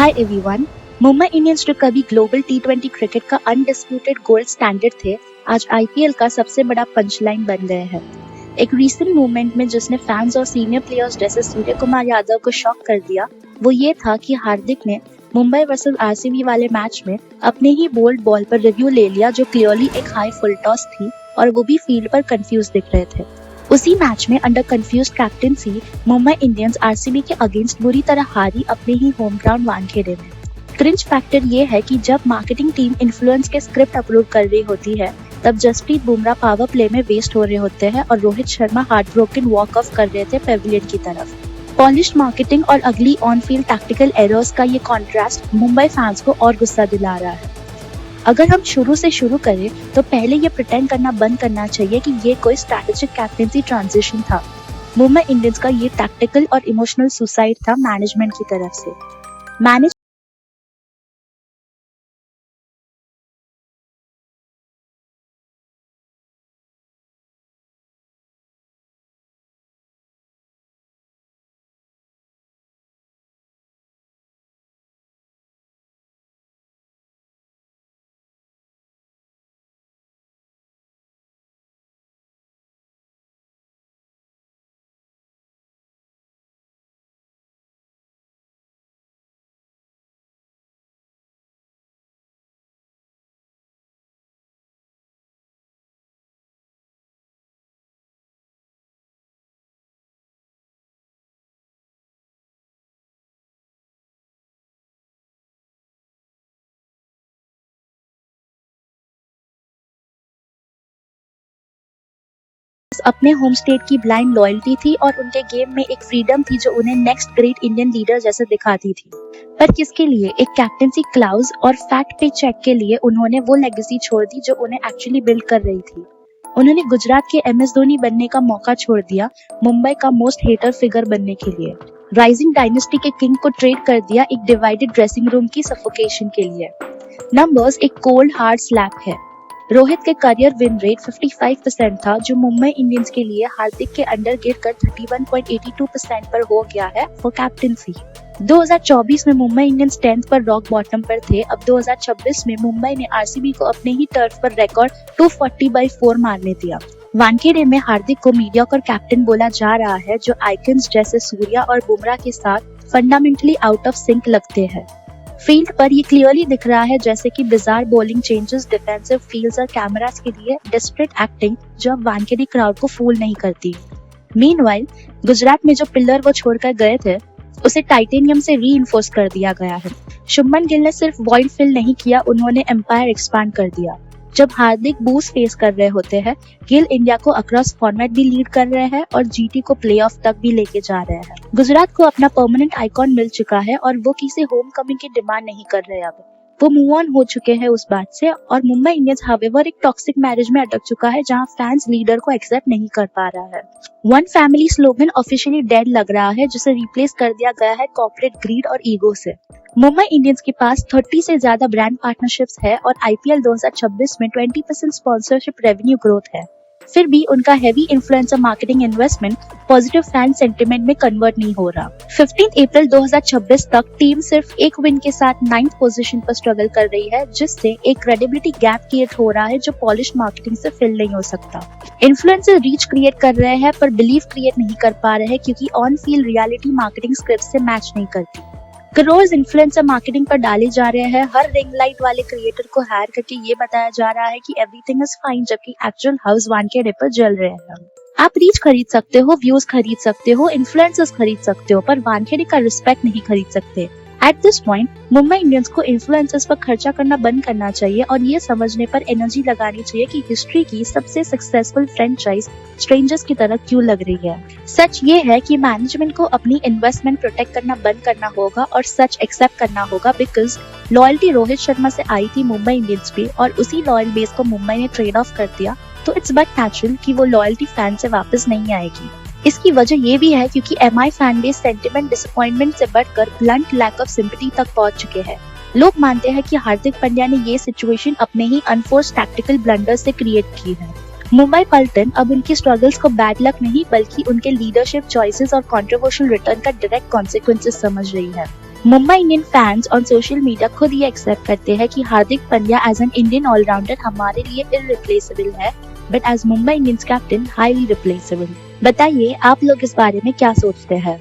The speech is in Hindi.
Hi everyone. मुंबई इंडियंस जो कभी ग्लोबल टी20 क्रिकेट का अनडिस्प्यूटेड गोल्ड स्टैंडर्ड थे, आज आईपीएल का सबसे बड़ा पंचलाइन बन गए हैं। एक रीसेंट मूवमेंट में जिसने फैंस और सीनियर प्लेयर्स जैसे सूर्य कुमार यादव को शॉक कर दिया, वो ये था कि हार्दिक ने मुंबई वर्सेस आरसीबी वाले मैच में अपने ही बोल्ड बॉल पर रिव्यू ले लिया, जो क्लियरली एक हाई फुल टॉस थी और वो भी फील्ड पर कंफ्यूज दिख रहे थे। उसी मैच में under confused captaincy Mumbai Indians RCB के अगेंस्ट बुरी तरह हारी अपने ही होम ग्राउंड वानखेड़े में। क्रिंज फैक्टर ये है कि जब मार्केटिंग टीम इन्फ्लुएंस के स्क्रिप्ट अपलोड कर रही होती है, तब जसप्रीत बुमराह पावर प्ले में वेस्ट हो रहे होते हैं और Rohit Sharma heart broken walk of कर रहे थे पेविलियन की तरफ। पॉलिश्ड मार्केटिंग और अगली ऑन फील्ड टैक्टिकल एरर्स का ये कॉन्ट्रास्ट मुंबई फैंस को और गुस्सा दिला रहा है। अगर हम शुरू से शुरू करें तो पहले ये प्रिटेंड करना बंद करना चाहिए कि ये कोई स्ट्रैटेजिक कैप्टेंसी ट्रांजिशन था। मुंबई इंडियंस का ये टैक्टिकल और इमोशनल सुसाइड था मैनेजमेंट की तरफ से। अपने होम स्टेट की ब्लाइंड लॉयल्टी थी और उनके गेम में एक फ्रीडम थी जो उन्हें नेक्स्ट ग्रेट इंडियन लीडर जैसे दिखाती थी। पर किसके लिए? एक कैप्टेंसी क्लाउज और फैट पे चेक के लिए उन्होंने वो लेगेसी छोड़ दी जो उन्हें एक्चुअली बिल्ड कर रही थी। उन्होंने गुजरात के एमएस धोनी बनने का मौका छोड़ दिया मुंबई का मोस्ट हेटर फिगर बनने के लिए। राइजिंग डायनेस्टी के किंग को ट्रेड कर दिया एक डिवाइडेड ड्रेसिंग रूम की सफोकेशन के लिए। नंबर्स एक कोल्ड हार्ड स्लैप है। रोहित के करियर विन रेट 55% था, जो मुंबई इंडियंस के लिए हार्दिक के अंडर गिरकर 31.82% पर हो गया है फॉर कैप्टेंसी। 2024 में मुंबई इंडियंस 10th पर रॉक बॉटम पर थे। अब 2026 में मुंबई ने आरसीबी को अपने ही टर्फ पर रिकॉर्ड 240/4 मारने दिया। वानखेड़े में हार्दिक को मीडियोकर कैप्टन बोला जा रहा है, जो आइकन्स जैसे सूर्या और बुमराह के साथ फंडामेंटली आउट ऑफ सिंक लगते हैं। फील्ड पर ये क्लियरली दिख रहा है, जैसे कि bizarre bowling changes, defensive fields और कैमरास के लिए डेस्परेट एक्टिंग जो अब वानखेड़े क्राउड को फूल नहीं करती। मीनवाइल गुजरात में जो पिलर वो छोड़कर गए थे, उसे टाइटेनियम से रीइंफोर्स कर दिया गया है। शुभमन गिल ने सिर्फ वॉइड फिल नहीं किया, उन्होंने एम्पायर एक्सपांड कर दिया। जब हार्दिक बूस्ट फेस कर रहे होते हैं, गिल इंडिया को अक्रॉस फॉर्मेट भी लीड कर रहे हैं और जीटी को प्लेऑफ तक भी लेके जा रहे हैं। गुजरात को अपना परमानेंट आइकॉन मिल चुका है और वो किसी होम कमिंग की डिमांड नहीं कर रहे। अब वो मूव ऑन हो चुके हैं उस बात से, और मुंबई इंडियंस हावेवर एक टॉक्सिक मैरिज में अटक चुका है जहां फैंस लीडर को एक्सेप्ट नहीं कर पा रहा है। One family slogan officially dead लग रहा है, जिसे रिप्लेस कर दिया गया है कॉर्पोरेट ग्रीड और ईगो से। मुंबई इंडियंस के पास 30 से ज्यादा ब्रांड पार्टनरशिप्स है और आईपीएल 2026 में 20% स्पॉन्सरशिप रेवेन्यू ग्रोथ है। फिर भी उनका heavy influencer marketing investment positive fan sentiment में कन्वर्ट नहीं हो रहा। 15 अप्रैल 2026 तक टीम सिर्फ एक विन के साथ 9th पोजीशन पर स्ट्रगल कर रही है, जिससे एक क्रेडिबिलिटी गैप क्रिएट हो रहा है जो पॉलिश मार्केटिंग से फिल नहीं हो सकता। इन्फ्लुएंसर रीच क्रिएट कर रहे हैं पर बिलीव क्रिएट नहीं कर पा रहे हैं, क्योंकि on field reality marketing script से मैच नहीं करती। करोड़ इन्फ्लुएंसर मार्केटिंग पर डाले जा रहे हैं। हर रिंग लाइट वाले क्रिएटर को हायर करके ये बताया जा रहा है कि एवरीथिंग इज फाइन, जबकि एक्चुअल हाउस वानखेड़े पर जल रहे हैं। आप रीच खरीद सकते हो, व्यूज खरीद सकते हो, इन्फ्लुएंसर्स खरीद सकते हो, पर वानखेड़े का रिस्पेक्ट नहीं खरीद सकते। At this point Mumbai Indians को इन्फ्लुएंसर्स पर खर्चा करना बंद करना चाहिए और ये समझने पर एनर्जी लगानी चाहिए कि हिस्ट्री की सबसे सक्सेसफुल फ्रेंचाइज स्ट्रेंजर्स की तरह क्यों लग रही है। सच ये है कि मैनेजमेंट को अपनी इन्वेस्टमेंट प्रोटेक्ट करना बंद करना होगा और सच एक्सेप्ट करना होगा, बिकॉज लॉयल्टी रोहित शर्मा से आई थी मुंबई इंडियंस पे और उसी लॉयल बेस को मुंबई ने ट्रेड ऑफ कर दिया, तो इट्स बट नेचुरल कि वो लॉयल्टी फैन से वापस नहीं आएगी। इसकी वजह ये भी है क्योंकि MI fan base sentiment disappointment से बढ़कर ब्लंट लैक ऑफ सिंपैथी तक पहुंच चुके हैं। लोग मानते हैं कि हार्दिक पांड्या ने ये सिचुएशन अपने ही अनफोर्स्ड टैक्टिकल ब्लंडर से क्रिएट की है। मुंबई पलटन अब उनकी स्ट्रगल्स को बैड लक नहीं, बल्कि उनके लीडरशिप चॉइसेस और कंट्रोवर्शियल रिटर्न का डायरेक्ट कॉन्सिक्वेंसेस समझ रही है। Mumbai Indian fans on social media खुद ये एक्सेप्ट करते हैं कि Hardik Pandya as an Indian allrounder हमारे लिए इररिप्लेसेबल है, but as Mumbai Indians captain highly replaceable. बताइए आप लोग इस बारे में क्या सोचते हैं?